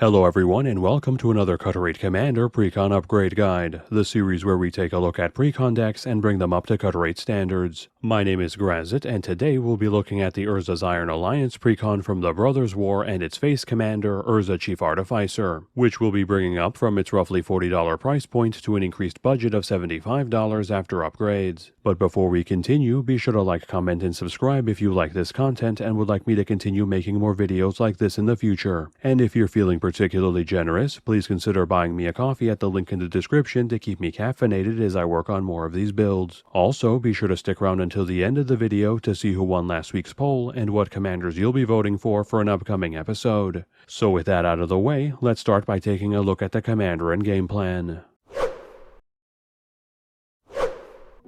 Hello everyone and welcome to another Cut-Rate Commander Precon Upgrade Guide, the series where we take a look at Precon decks and bring them up to cut-rate standards. My name is Grazzet and today we'll be looking at the Urza's Iron Alliance Precon from the Brothers War and its face commander, Urza Chief Artificer, which we'll be bringing up from its roughly $40 price point to an increased budget of $75 after upgrades. But before we continue, be sure to like, comment, and subscribe if you like this content and would like me to continue making more videos like this in the future. And if you're feeling particularly generous, please consider buying me a coffee at the link in the description to keep me caffeinated as I work on more of these builds. Also, be sure to stick around until the end of the video to see who won last week's poll and what commanders you'll be voting for an upcoming episode. So with that out of the way, let's start by taking a look at the commander and game plan.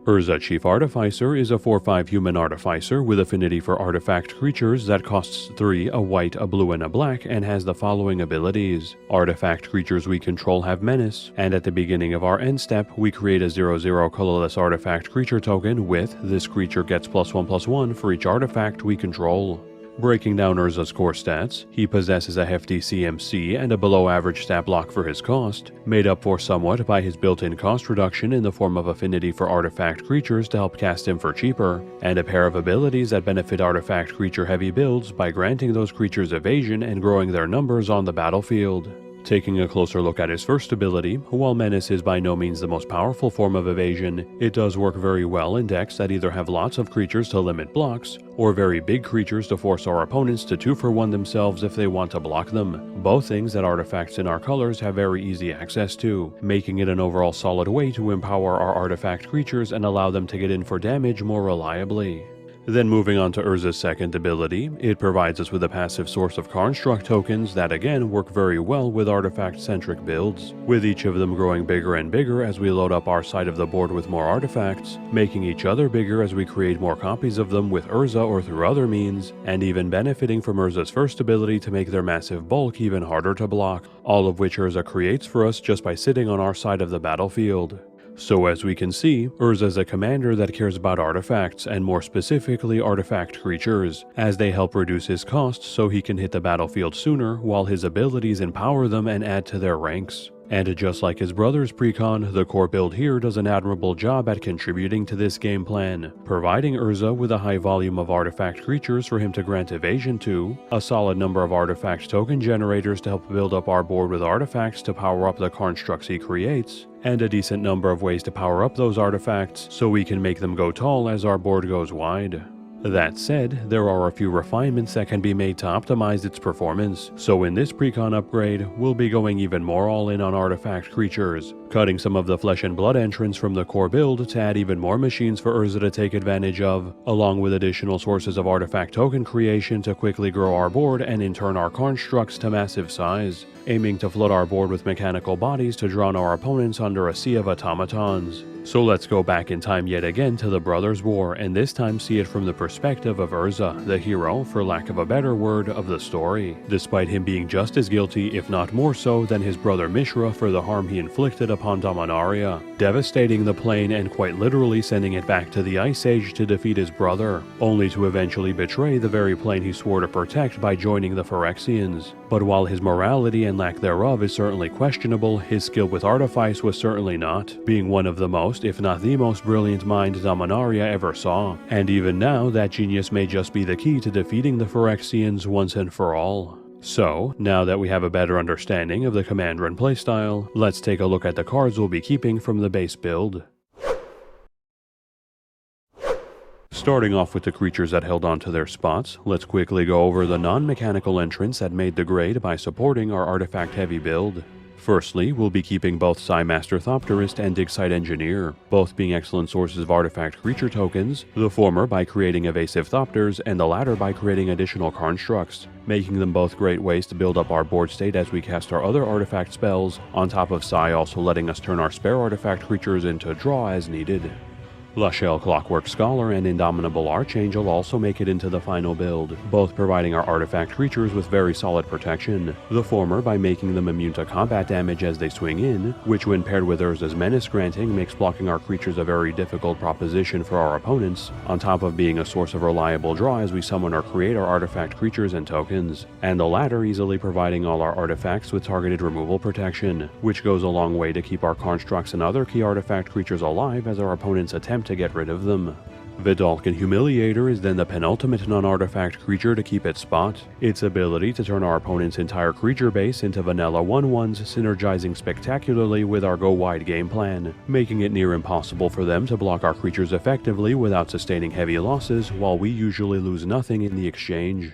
Urza Chief Artificer is a 4/5 human artificer with affinity for artifact creatures that costs 3, a white, a blue, and a black, and has the following abilities. Artifact creatures we control have menace, and at the beginning of our end step, we create a 0/0 colorless artifact creature token with this creature gets +1/+1 for each artifact we control. Breaking down Urza's core stats, he possesses a hefty CMC and a below-average stat block for his cost, made up for somewhat by his built-in cost reduction in the form of affinity for artifact creatures to help cast him for cheaper, and a pair of abilities that benefit artifact creature-heavy builds by granting those creatures evasion and growing their numbers on the battlefield. Taking a closer look at his first ability, while Menace is by no means the most powerful form of evasion, it does work very well in decks that either have lots of creatures to limit blocks, or very big creatures to force our opponents to 2-for-1 themselves if they want to block them, both things that artifacts in our colors have very easy access to, making it an overall solid way to empower our artifact creatures and allow them to get in for damage more reliably. Then moving on to Urza's second ability, it provides us with a passive source of construct tokens that again work very well with artifact-centric builds, with each of them growing bigger and bigger as we load up our side of the board with more artifacts, making each other bigger as we create more copies of them with Urza or through other means, and even benefiting from Urza's first ability to make their massive bulk even harder to block, all of which Urza creates for us just by sitting on our side of the battlefield. So as we can see, Urza is a commander that cares about artifacts, and more specifically artifact creatures, as they help reduce his costs so he can hit the battlefield sooner, while his abilities empower them and add to their ranks. And just like his brother's Precon, the core build here does an admirable job at contributing to this game plan, providing Urza with a high volume of artifact creatures for him to grant evasion to, a solid number of artifact token generators to help build up our board with artifacts to power up the constructs he creates, and a decent number of ways to power up those artifacts so we can make them go tall as our board goes wide. That said, there are a few refinements that can be made to optimize its performance, so in this Precon upgrade, we'll be going even more all-in on artifact creatures, cutting some of the flesh and blood entrants from the core build to add even more machines for Urza to take advantage of, along with additional sources of artifact token creation to quickly grow our board and in turn our constructs to massive size, aiming to flood our board with mechanical bodies to drown our opponents under a sea of automatons. So let's go back in time yet again to the Brothers' War, and this time see it from the perspective of Urza, the hero, for lack of a better word, of the story, despite him being just as guilty, if not more so, than his brother Mishra for the harm he inflicted upon Dominaria, devastating the plane and quite literally sending it back to the Ice Age to defeat his brother, only to eventually betray the very plane he swore to protect by joining the Phyrexians. But while his morality and lack thereof is certainly questionable, his skill with artifice was certainly not, being one of the most, if not the most brilliant mind Dominaria ever saw, and even now that genius may just be the key to defeating the Phyrexians once and for all. So, now that we have a better understanding of the commander and playstyle, let's take a look at the cards we'll be keeping from the base build. Starting off with the creatures that held on to their spots, let's quickly go over the non-mechanical entrants that made the grade by supporting our artifact-heavy build. Firstly, we'll be keeping both Psymaster Thopterist and Digsite Engineer, both being excellent sources of artifact creature tokens, the former by creating evasive Thopters and the latter by creating additional constructs, making them both great ways to build up our board state as we cast our other artifact spells, on top of Psy also letting us turn our spare artifact creatures into draw as needed. Lachelle Clockwork Scholar and Indomitable Archangel also make it into the final build, both providing our artifact creatures with very solid protection, the former by making them immune to combat damage as they swing in, which when paired with Urza's Menace Granting makes blocking our creatures a very difficult proposition for our opponents, on top of being a source of reliable draw as we summon or create our artifact creatures and tokens, and the latter easily providing all our artifacts with targeted removal protection, which goes a long way to keep our constructs and other key artifact creatures alive as our opponents attempt to get rid of them. Vidalcan Humiliator is then the penultimate non-artifact creature to keep its spot. Its ability to turn our opponent's entire creature base into vanilla 1/1s, synergizing spectacularly with our go-wide game plan, making it near impossible for them to block our creatures effectively without sustaining heavy losses, while we usually lose nothing in the exchange.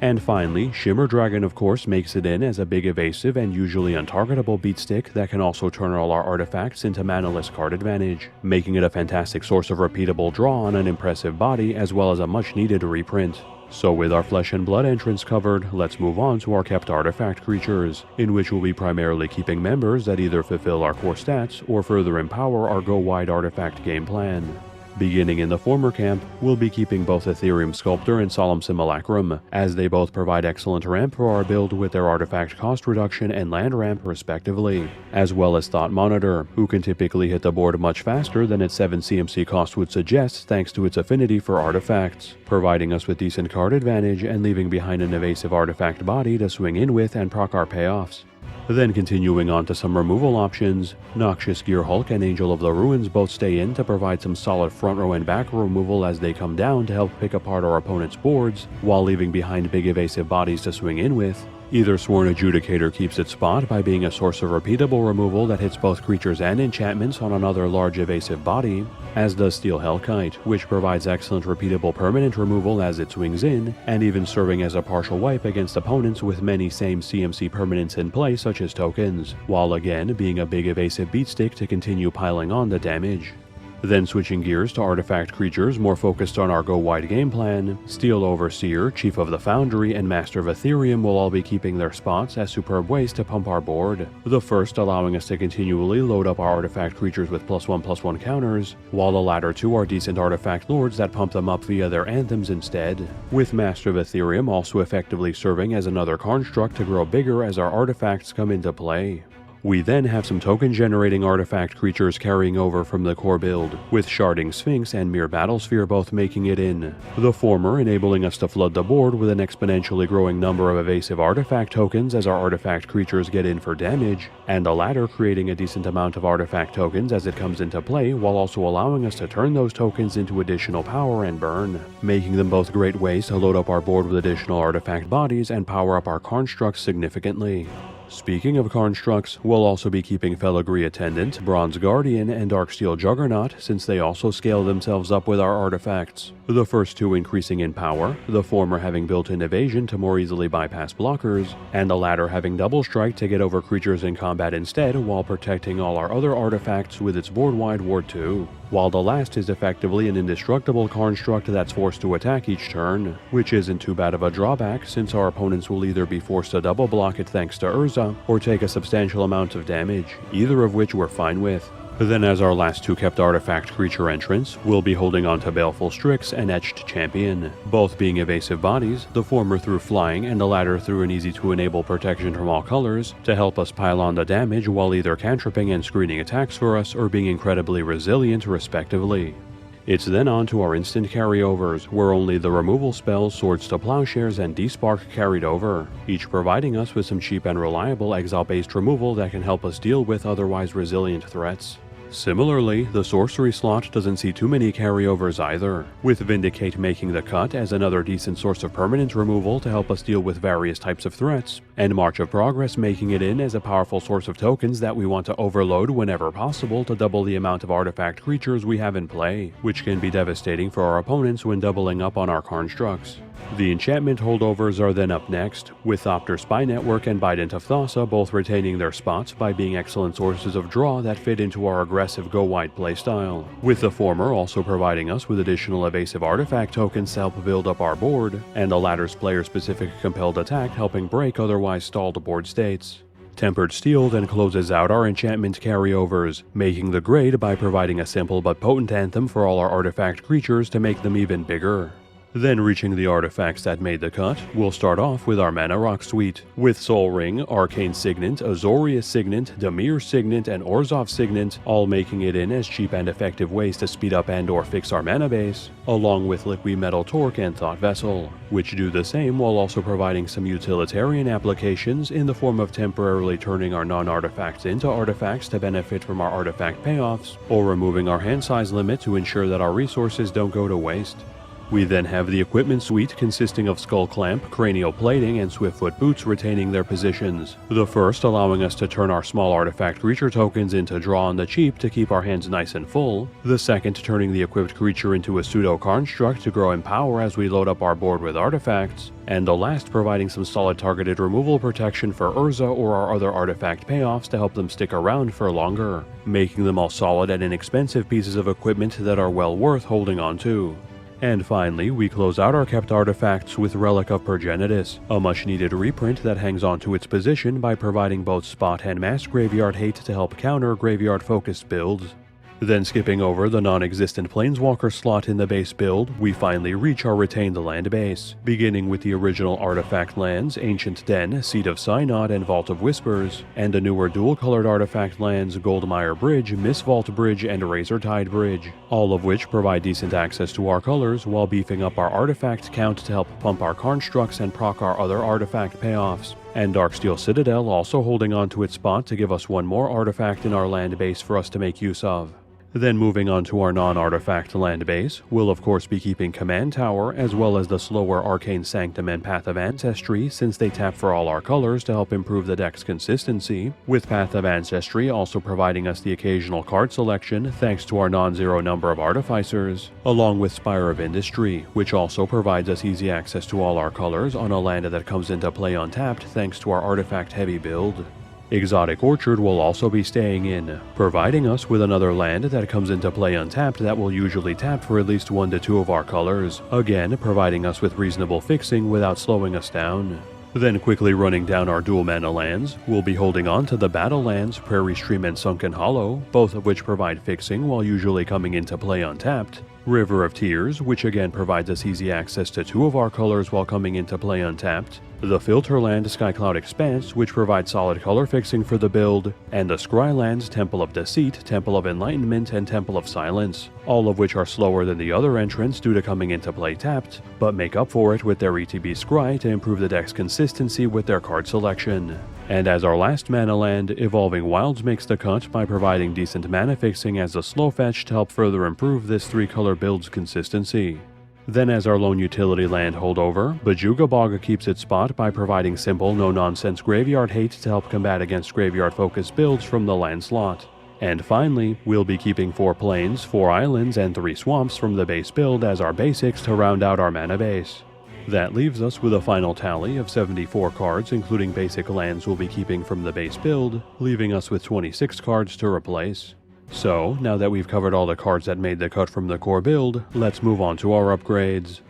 And finally, Shimmer Dragon of course makes it in as a big evasive and usually untargetable beatstick that can also turn all our artifacts into manaless card advantage, making it a fantastic source of repeatable draw on an impressive body as well as a much needed reprint. So with our flesh and blood entrance covered, let's move on to our kept artifact creatures, in which we'll be primarily keeping members that either fulfill our core stats or further empower our go-wide artifact game plan. Beginning in the former camp, we'll be keeping both Ethereum Sculptor and Solemn Simulacrum, as they both provide excellent ramp for our build with their artifact cost reduction and land ramp respectively, as well as Thought Monitor, who can typically hit the board much faster than its 7 CMC cost would suggest thanks to its affinity for artifacts, providing us with decent card advantage and leaving behind an evasive artifact body to swing in with and proc our payoffs. Then continuing on to some removal options, Noxious Gear Hulk and Angel of the Ruins both stay in to provide some solid front row and back row removal as they come down to help pick apart our opponent's boards, while leaving behind big evasive bodies to swing in with. Either Sworn Adjudicator keeps its spot by being a source of repeatable removal that hits both creatures and enchantments on another large evasive body, as does Steel Hellkite, which provides excellent repeatable permanent removal as it swings in, and even serving as a partial wipe against opponents with many same CMC permanents in play such as tokens, while again being a big evasive beatstick to continue piling on the damage. Then switching gears to artifact creatures more focused on our go-wide game plan, Steel Overseer, Chief of the Foundry, and Master of Ethereum will all be keeping their spots as superb ways to pump our board, the first allowing us to continually load up our artifact creatures with +1/+1 counters, while the latter two are decent artifact lords that pump them up via their anthems instead, with Master of Ethereum also effectively serving as another construct to grow bigger as our artifacts come into play. We then have some token-generating artifact creatures carrying over from the core build, with Sharding Sphinx and Mere Battlesphere both making it in, the former enabling us to flood the board with an exponentially growing number of evasive artifact tokens as our artifact creatures get in for damage, and the latter creating a decent amount of artifact tokens as it comes into play while also allowing us to turn those tokens into additional power and burn, making them both great ways to load up our board with additional artifact bodies and power up our constructs significantly. Speaking of constructs, we'll also be keeping Filigree Attendant, Bronze Guardian, and Darksteel Juggernaut since they also scale themselves up with our artifacts, the first two increasing in power, the former having built-in evasion to more easily bypass blockers, and the latter having double strike to get over creatures in combat instead while protecting all our other artifacts with its board-wide Ward 2. While the last is effectively an indestructible construct that's forced to attack each turn, which isn't too bad of a drawback since our opponents will either be forced to double block it thanks to Urza, or take a substantial amount of damage, either of which we're fine with. Then as our last two kept artifact creature entrants, we'll be holding on to Baleful Strix and Etched Champion, both being evasive bodies, the former through flying and the latter through an easy-to-enable protection from all colors, to help us pile on the damage while either cantripping and screening attacks for us or being incredibly resilient respectively. It's then on to our instant carryovers, where only the removal spells Swords to Plowshares and Despark carried over, each providing us with some cheap and reliable exile-based removal that can help us deal with otherwise resilient threats. Similarly, the sorcery slot doesn't see too many carryovers either, with Vindicate making the cut as another decent source of permanent removal to help us deal with various types of threats, and March of Progress making it in as a powerful source of tokens that we want to overload whenever possible to double the amount of artifact creatures we have in play, which can be devastating for our opponents when doubling up on our constructs. The enchantment holdovers are then up next, with Thopter Spy Network and Bident of Thassa both retaining their spots by being excellent sources of draw that fit into our aggressive go-wide playstyle, with the former also providing us with additional evasive artifact tokens to help build up our board, and the latter's player-specific compelled attack helping break otherwise stalled board states. Tempered Steel then closes out our enchantment carryovers, making the grade by providing a simple but potent anthem for all our artifact creatures to make them even bigger. Then reaching the artifacts that made the cut, we'll start off with our Mana Rock suite, with Soul Ring, Arcane Signet, Azorius Signet, Dimir Signet, and Orzhov Signet, all making it in as cheap and effective ways to speed up and or fix our mana base, along with Liquid Metal Torque and Thought Vessel, which do the same while also providing some utilitarian applications in the form of temporarily turning our non-artifacts into artifacts to benefit from our artifact payoffs, or removing our hand size limit to ensure that our resources don't go to waste. We then have the equipment suite consisting of Skull Clamp, Cranial Plating, and Swiftfoot Boots retaining their positions. The first allowing us to turn our small artifact creature tokens into draw on the cheap to keep our hands nice and full. The second turning the equipped creature into a pseudo-construct to grow in power as we load up our board with artifacts. And the last providing some solid targeted removal protection for Urza or our other artifact payoffs to help them stick around for longer, making them all solid and inexpensive pieces of equipment that are well worth holding on to. And finally, we close out our kept artifacts with Relic of Progenitus, a much needed reprint that hangs on to its position by providing both spot and mass graveyard hate to help counter graveyard focused builds. Then skipping over the non-existent Planeswalker slot in the base build, we finally reach our retained land base, beginning with the original artifact lands Ancient Den, Seat of Synod, and Vault of Whispers, and the newer dual-colored artifact lands Goldmire Bridge, Mistvault Bridge, and Razortide Bridge, all of which provide decent access to our colors while beefing up our artifact count to help pump our constructs and proc our other artifact payoffs. And Darksteel Citadel also holding on to its spot to give us one more artifact in our land base for us to make use of. Then moving on to our non-artifact land base, we'll of course be keeping Command Tower as well as the slower Arcane Sanctum and Path of Ancestry since they tap for all our colors to help improve the deck's consistency, with Path of Ancestry also providing us the occasional card selection thanks to our non-zero number of Artificers, along with Spire of Industry, which also provides us easy access to all our colors on a land that comes into play untapped thanks to our artifact-heavy build. Exotic Orchard will also be staying in, providing us with another land that comes into play untapped that will usually tap for at least 1 to 2 of our colors, again providing us with reasonable fixing without slowing us down. Then quickly running down our dual mana lands, we'll be holding on to the battle lands Prairie Stream and Sunken Hollow, both of which provide fixing while usually coming into play untapped. River of Tears, which again provides us easy access to 2 of our colors while coming into play untapped. The Filterland Skycloud Expanse, which provides solid color fixing for the build, and the Scrylands Temple of Deceit, Temple of Enlightenment, and Temple of Silence, all of which are slower than the other entrants due to coming into play tapped, but make up for it with their ETB Scry to improve the deck's consistency with their card selection. And as our last mana land, Evolving Wilds makes the cut by providing decent mana fixing as a slow fetch to help further improve this 3-color build's consistency. Then as our lone utility land holdover, Bajuga Bog keeps its spot by providing simple no-nonsense graveyard hate to help combat against graveyard-focused builds from the land slot. And finally, we'll be keeping 4 plains, 4 islands, and 3 swamps from the base build as our basics to round out our mana base. That leaves us with a final tally of 74 cards including basic lands we'll be keeping from the base build, leaving us with 26 cards to replace. So, now that we've covered all the cards that made the cut from the core build, let's move on to our upgrades.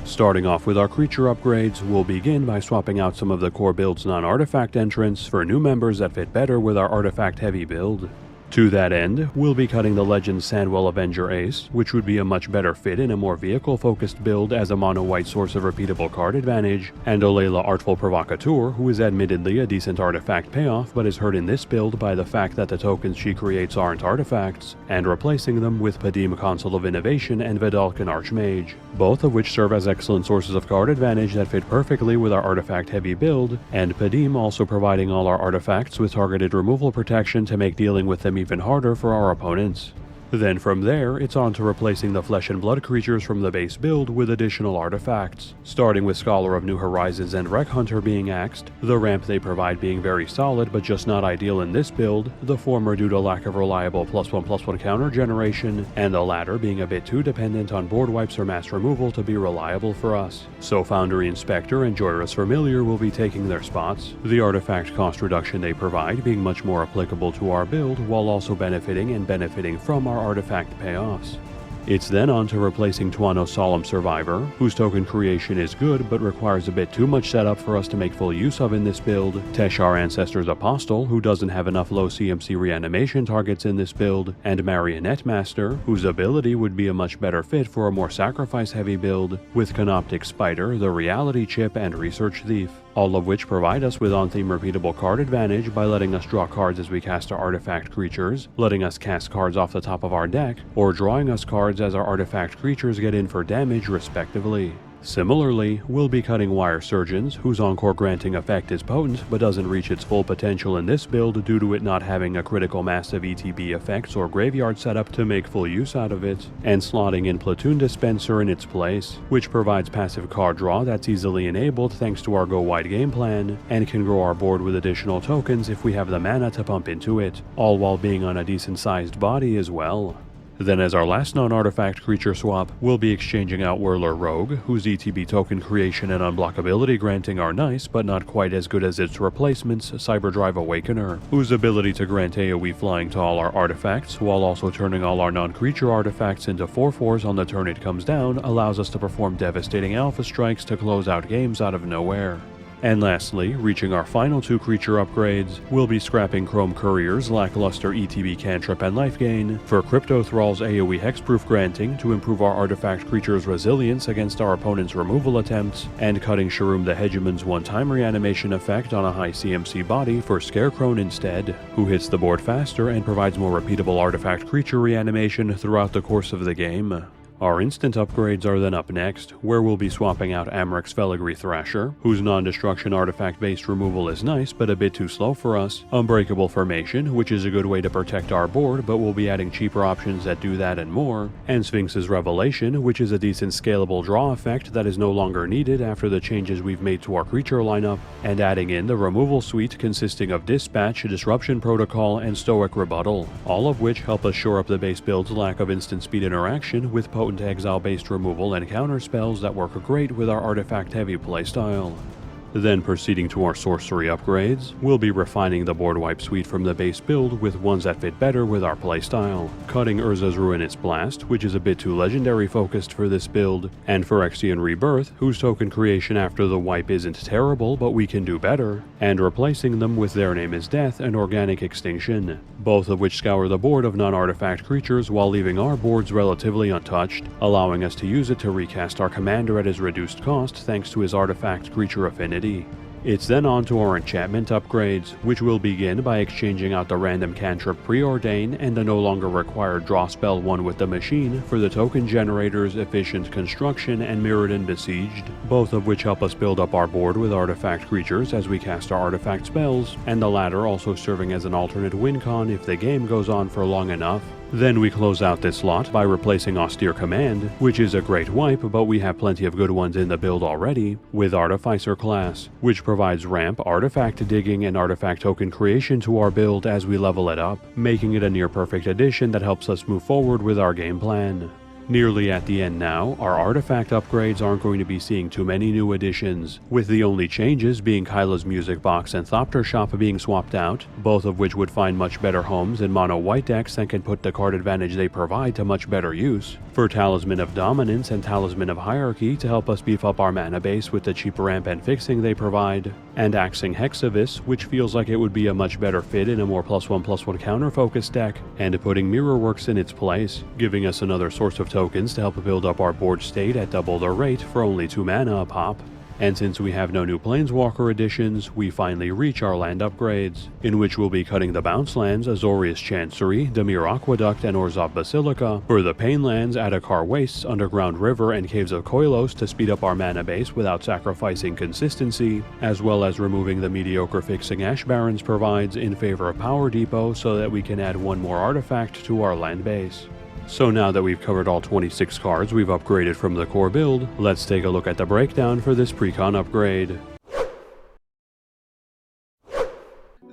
Starting off with our creature upgrades, we'll begin by swapping out some of the core build's non-artifact entrants for new members that fit better with our artifact-heavy build. To that end, we'll be cutting the Legend Sandwell Avenger Ace, which would be a much better fit in a more vehicle-focused build as a mono-white source of repeatable card advantage, and Olayla Artful Provocateur, who is admittedly a decent artifact payoff but is hurt in this build by the fact that the tokens she creates aren't artifacts, and replacing them with Padim Consul of Innovation and Vedalken Archmage, both of which serve as excellent sources of card advantage that fit perfectly with our artifact-heavy build, and Padim also providing all our artifacts with targeted removal protection to make dealing with them even harder for our opponents. Then from there, it's on to replacing the flesh and blood creatures from the base build with additional artifacts, starting with Scholar of New Horizons and Wreck Hunter being axed, the ramp they provide being very solid but just not ideal in this build, the former due to lack of reliable +1/+1 counter generation, and the latter being a bit too dependent on board wipes or mass removal to be reliable for us. So Foundry Inspector and Joyrus Familiar will be taking their spots, the artifact cost reduction they provide being much more applicable to our build while also benefiting from our artifact payoffs. It's then on to replacing Tuano's Solemn Survivor, whose token creation is good but requires a bit too much setup for us to make full use of in this build, Tesh our Ancestor's Apostle, who doesn't have enough low CMC reanimation targets in this build, and Marionette Master, whose ability would be a much better fit for a more sacrifice-heavy build, with Canoptic Spider, the Reality Chip, and Research Thief, all of which provide us with on-theme repeatable card advantage by letting us draw cards as we cast our artifact creatures, letting us cast cards off the top of our deck, or drawing us cards as our artifact creatures get in for damage respectively. Similarly, we'll be cutting Wire Surgeons, whose Encore granting effect is potent but doesn't reach its full potential in this build due to it not having a critical mass of ETB effects or graveyard setup to make full use out of it, and slotting in Platoon Dispenser in its place, which provides passive card draw that's easily enabled thanks to our Go Wide game plan, and can grow our board with additional tokens if we have the mana to pump into it, all while being on a decent sized body as well. Then as our last non-artifact creature swap, we'll be exchanging out Whirler Rogue, whose ETB token creation and unblockability granting are nice, but not quite as good as its replacements, Cyberdrive Awakener, whose ability to grant AoE flying to all our artifacts, while also turning all our non-creature artifacts into 4/4s on the turn it comes down, allows us to perform devastating alpha strikes to close out games out of nowhere. And lastly, reaching our final 2 creature upgrades, we'll be scrapping Chrome Courier's lackluster ETB cantrip and life gain for Crypto Thrall's AoE hexproof granting to improve our artifact creature's resilience against our opponent's removal attempts, and cutting Sharum the Hegemon's one-time reanimation effect on a high CMC body for Scarecrow instead, who hits the board faster and provides more repeatable artifact creature reanimation throughout the course of the game. Our instant upgrades are then up next, where we'll be swapping out Amric's Filigree Thrasher, whose non-destruction artifact-based removal is nice but a bit too slow for us, Unbreakable Formation, which is a good way to protect our board but we'll be adding cheaper options that do that and more, and Sphinx's Revelation, which is a decent scalable draw effect that is no longer needed after the changes we've made to our creature lineup, and adding in the removal suite consisting of Dispatch, Disruption Protocol, and Stoic Rebuttal, all of which help us shore up the base build's lack of instant speed interaction with potent exile-based removal and counter spells that work great with our artifact-heavy playstyle. Then proceeding to our sorcery upgrades, we'll be refining the board wipe suite from the base build with ones that fit better with our playstyle, cutting Urza's Ruinous Blast, which is a bit too legendary focused for this build, and Phyrexian Rebirth, whose token creation after the wipe isn't terrible but we can do better, and replacing them with Their Name is Death and Organic Extinction, both of which scour the board of non-artifact creatures while leaving our boards relatively untouched, allowing us to use it to recast our commander at his reduced cost thanks to his artifact creature affinity. It's then on to our enchantment upgrades, which will begin by exchanging out the random cantrip Preordain and the no longer required draw spell One with the Machine for the token generators Efficient Construction and Mirrodin Besieged, both of which help us build up our board with artifact creatures as we cast our artifact spells, and the latter also serving as an alternate win con if the game goes on for long enough. Then we close out this slot by replacing Austere Command, which is a great wipe but we have plenty of good ones in the build already, with Artificer class, which provides ramp, artifact digging, and artifact token creation to our build as we level it up, making it a near perfect addition that helps us move forward with our game plan. Nearly at the end now, our artifact upgrades aren't going to be seeing too many new additions, with the only changes being Kyla's Music Box and Thopter Shop being swapped out, both of which would find much better homes in mono white decks and can put the card advantage they provide to much better use, for Talisman of Dominance and Talisman of Hierarchy to help us beef up our mana base with the cheap ramp and fixing they provide, and Axing Hexavis, which feels like it would be a much better fit in a more +1/+1 counter focused deck, and putting Mirrorworks in its place, giving us another source of tokens to help build up our board state at double the rate for only 2 mana a pop. And since we have no new Planeswalker additions, we finally reach our land upgrades, in which we'll be cutting the bounce lands Azorius Chancery, Dimir Aqueduct, and Orzhov Basilica for the pain lands Adakar Wastes, Underground River, and Caves of Koilos to speed up our mana base without sacrificing consistency, as well as removing the mediocre fixing Ash Barrens provides in favor of Power Depot so that we can add one more artifact to our land base. So now that we've covered all 26 cards we've upgraded from the core build, let's take a look at the breakdown for this Precon upgrade.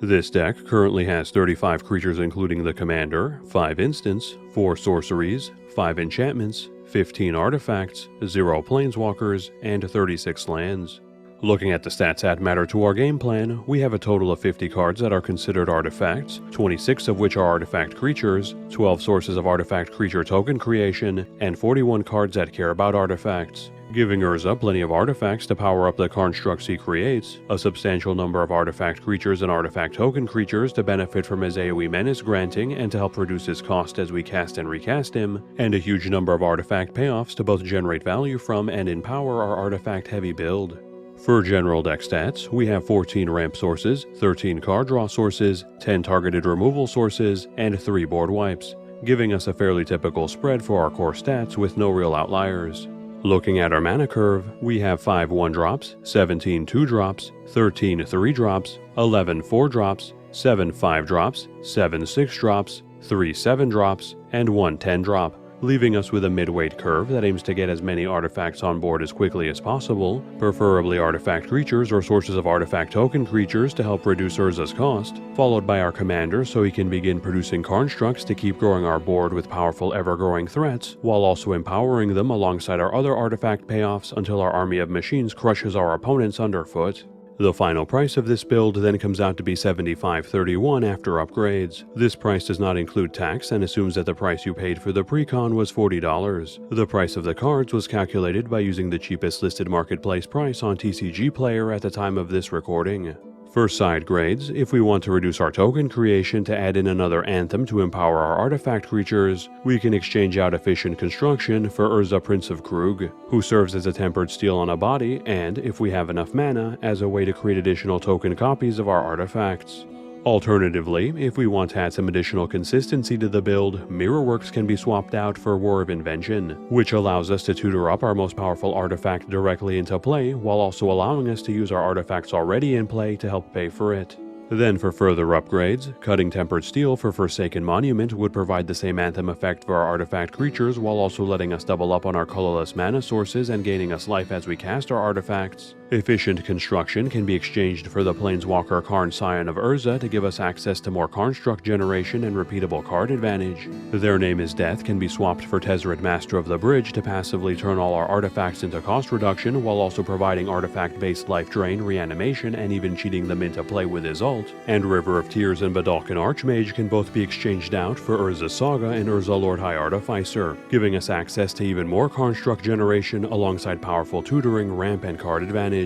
This deck currently has 35 creatures including the commander, 5 instants, 4 sorceries, 5 enchantments, 15 artifacts, 0 planeswalkers, and 36 lands. Looking at the stats that matter to our game plan, we have a total of 50 cards that are considered artifacts, 26 of which are artifact creatures, 12 sources of artifact creature token creation, and 41 cards that care about artifacts, giving Urza plenty of artifacts to power up the constructs he creates, a substantial number of artifact creatures and artifact token creatures to benefit from his AoE menace granting and to help reduce his cost as we cast and recast him, and a huge number of artifact payoffs to both generate value from and empower our artifact heavy build. For general deck stats, we have 14 ramp sources, 13 card draw sources, 10 targeted removal sources, and 3 board wipes, giving us a fairly typical spread for our core stats with no real outliers. Looking at our mana curve, we have 5 1-drops, 17 2-drops, 13 3-drops, 11 4-drops, 7 5-drops, 7 6-drops, 3 7-drops, and 1 10-drop, leaving us with a mid-weight curve that aims to get as many artifacts on board as quickly as possible, preferably artifact creatures or sources of artifact token creatures to help reduce Urza's cost, followed by our commander so he can begin producing constructs to keep growing our board with powerful ever-growing threats, while also empowering them alongside our other artifact payoffs until our army of machines crushes our opponents underfoot. The final price of this build then comes out to be $75.31 after upgrades. This price does not include tax and assumes that the price you paid for the Precon was $40. The price of the cards was calculated by using the cheapest listed marketplace price on TCG Player at the time of this recording. For side grades, if we want to reduce our token creation to add in another Anthem to empower our artifact creatures, we can exchange out Efficient Construction for Urza Prince of Krug, who serves as a tempered steel on a body and, if we have enough mana, as a way to create additional token copies of our artifacts. Alternatively, if we want to add some additional consistency to the build, Mirrorworks can be swapped out for War of Invention, which allows us to tutor up our most powerful artifact directly into play, while also allowing us to use our artifacts already in play to help pay for it. Then for further upgrades, cutting Tempered Steel for Forsaken Monument would provide the same Anthem effect for our artifact creatures while also letting us double up on our colorless mana sources and gaining us life as we cast our artifacts. Efficient Construction can be exchanged for the Planeswalker Karn Scion of Urza to give us access to more construct generation and repeatable card advantage. Their Name is Death can be swapped for Tezzeret Master of the Bridge to passively turn all our artifacts into cost reduction while also providing artifact-based life drain, reanimation, and even cheating them into play with his ult. And River of Tears and Badalkan Archmage can both be exchanged out for Urza Saga and Urza Lord High Artificer, giving us access to even more construct generation alongside powerful tutoring, ramp, and card advantage.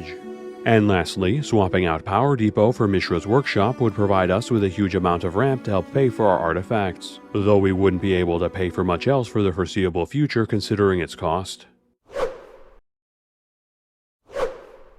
And lastly, swapping out Power Depot for Mishra's Workshop would provide us with a huge amount of ramp to help pay for our artifacts, though we wouldn't be able to pay for much else for the foreseeable future considering its cost.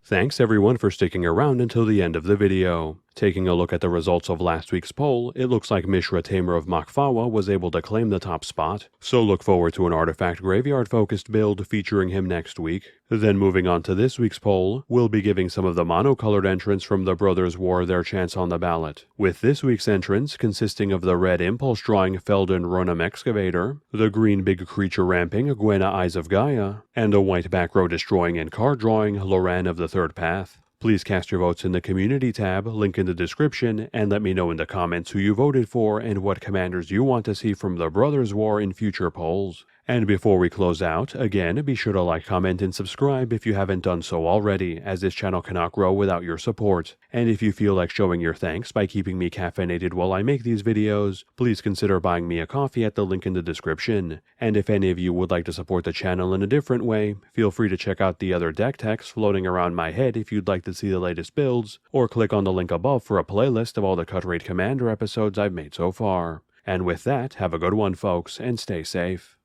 Thanks everyone for sticking around until the end of the video. Taking a look at the results of last week's poll, it looks like Mishra Tamer of Makfawa was able to claim the top spot, so look forward to an artifact graveyard focused build featuring him next week. Then moving on to this week's poll, we'll be giving some of the monocolored entrants from the Brothers War their chance on the ballot, with this week's entrants consisting of the red impulse drawing Feldon Ronum Excavator, the green big creature ramping Gwena Eyes of Gaia, and a white back row destroying and card drawing Loran of the Third Path. Please cast your votes in the community tab, link in the description, and let me know in the comments who you voted for and what commanders you want to see from the Brothers War in future polls. And before we close out, again, be sure to like, comment, and subscribe if you haven't done so already, as this channel cannot grow without your support. And if you feel like showing your thanks by keeping me caffeinated while I make these videos, please consider buying me a coffee at the link in the description. And if any of you would like to support the channel in a different way, feel free to check out the other deck techs floating around my head if you'd like to see the latest builds, or click on the link above for a playlist of all the Cut Rate Commander episodes I've made so far. And with that, have a good one folks, and stay safe.